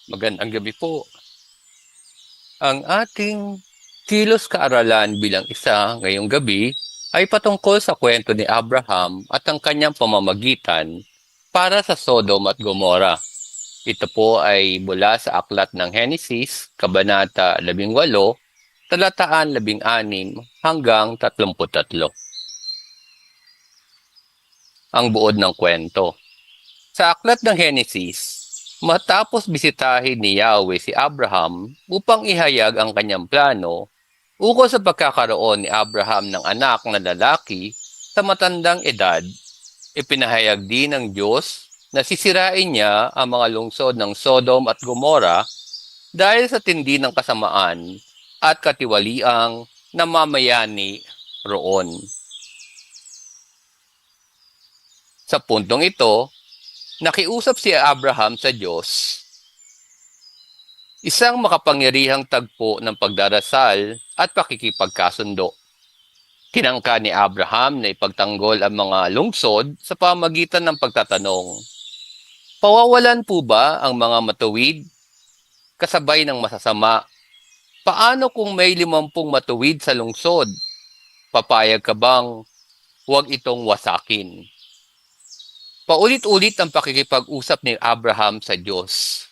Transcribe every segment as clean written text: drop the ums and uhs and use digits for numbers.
Magandang gabi po. Ang ating kilos kaaralan bilang isa ngayong gabi ay patungkol sa kwento ni Abraham at ang kanyang pamamagitan para sa Sodom at Gomora. Ito po ay mula sa aklat ng Henesis, Kabanata 18, talataan 16 hanggang 33. Ang buod ng kwento. Sa aklat ng Henesis, matapos bisitahin ni Yahweh si Abraham upang ihayag ang kanyang plano ukol sa pagkakaroon ni Abraham ng anak na lalaki sa matandang edad, ipinahayag din ng Diyos na sisirain niya ang mga lungsod ng Sodom at Gomora dahil sa tindi ng kasamaan at katiwaliang namamayani roon. Sa puntong ito, nakiusap si Abraham sa Diyos, isang makapangyarihang tagpo ng pagdarasal at pakikipagkasundo. Tinangka ni Abraham na ipagtanggol ang mga lungsod sa pamagitan ng pagtatanong, pawawalan po ba ang mga matuwid kasabay ng masasama? Paano kung may 50 matuwid sa lungsod? Papayag ka bang huwag itong wasakin? Paulit-ulit ang pakikipag-usap ni Abraham sa Diyos.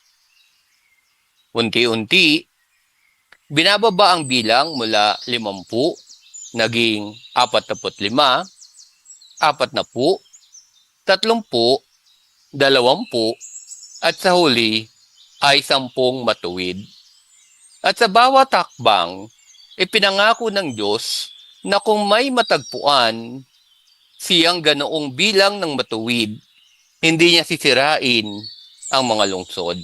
Unti-unti, binababa ang bilang mula 50, naging 45, 40, 30, 20, at sa huli ay 10 matuwid. At sa bawat hakbang, ipinangako ng Diyos na kung may matagpuan siyang ganoong bilang ng matuwid, hindi niya sisirain ang mga lungsod.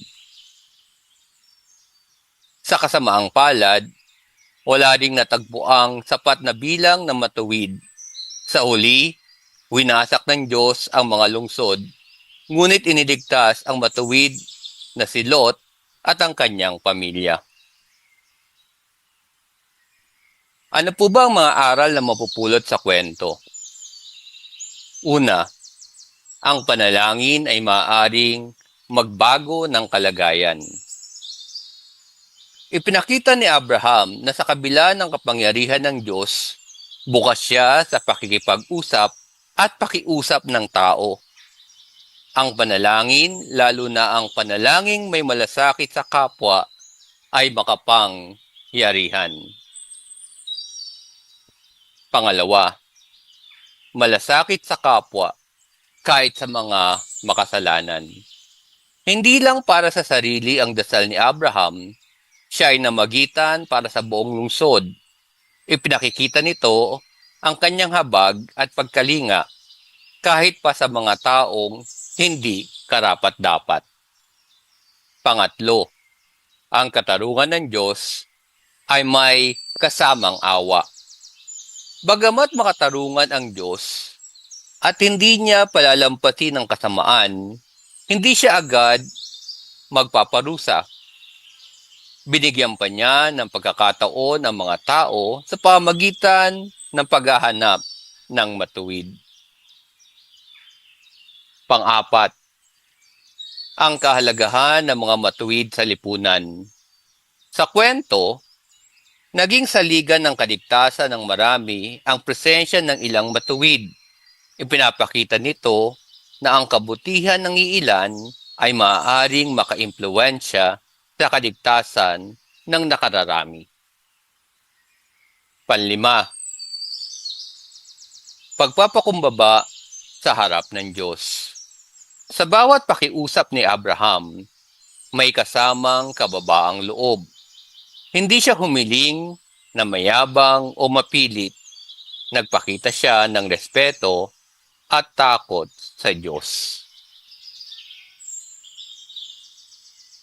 Sa kasamaang palad, wala ring natagpuang sapat na bilang ng matuwid. Sa huli, winasak ng Diyos ang mga lungsod, ngunit iniligtas ang matuwid na si Lot at ang kanyang pamilya. Ano po ba ang mga aral na mapupulot sa kwento? Una, ang panalangin ay maaaring magbago ng kalagayan. Ipinakita ni Abraham na sa kabila ng kapangyarihan ng Diyos, bukas siya sa pakikipag-usap at pakiusap ng tao. Ang panalangin, lalo na ang panalangin may malasakit sa kapwa, ay makapangyarihan. Pangalawa, malasakit sa kapwa kahit sa mga makasalanan. Hindi lang para sa sarili ang dasal ni Abraham, siya ay namagitan para sa buong lungsod. Ipinakikita nito ang kanyang habag at pagkalinga kahit pa sa mga taong hindi karapat-dapat. Pangatlo, ang katarungan ng Diyos ay may kasamang awa. Bagamat makatarungan ang Diyos at hindi niya palalampasin ang kasamaan, hindi siya agad magpaparusa. Binigyan pa niya ng pagkakataon ang mga tao sa pamagitan ng paghahanap ng matuwid. Pang-apat, ang kahalagahan ng mga matuwid sa lipunan. Sa kwento, naging saligan ng kaligtasan ng marami ang presensya ng ilang matuwid. Ipinapakita nito na ang kabutihan ng iilan ay maaaring makaimpluwensya sa kaligtasan ng nakararami. Panlima, pagpapakumbaba sa harap ng Diyos. Sa bawat pakiusap ni Abraham, may kasamang kababaang loob. Hindi siya humiling na mayabang o mapilit. Nagpakita siya ng respeto at takot sa Diyos.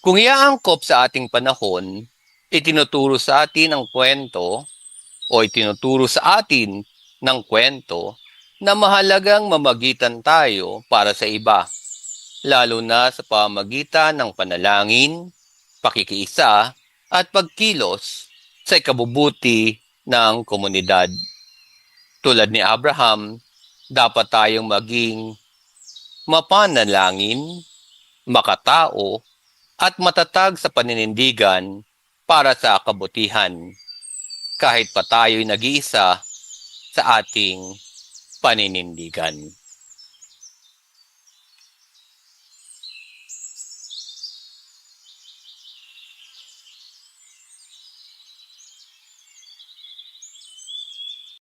Kung iaangkop sa ating panahon, itinuturo sa atin ang kwento o itinuturo sa atin ng kwento na mahalagang mamagitan tayo para sa iba, lalo na sa pamagitan ng panalangin, pakikiisa, at pagkilos sa ikabubuti ng komunidad. Tulad ni Abraham, dapat tayong maging mapanalangin, makatao, at matatag sa paninindigan para sa kabutihan, kahit pa tayo'y nag-iisa sa ating paninindigan.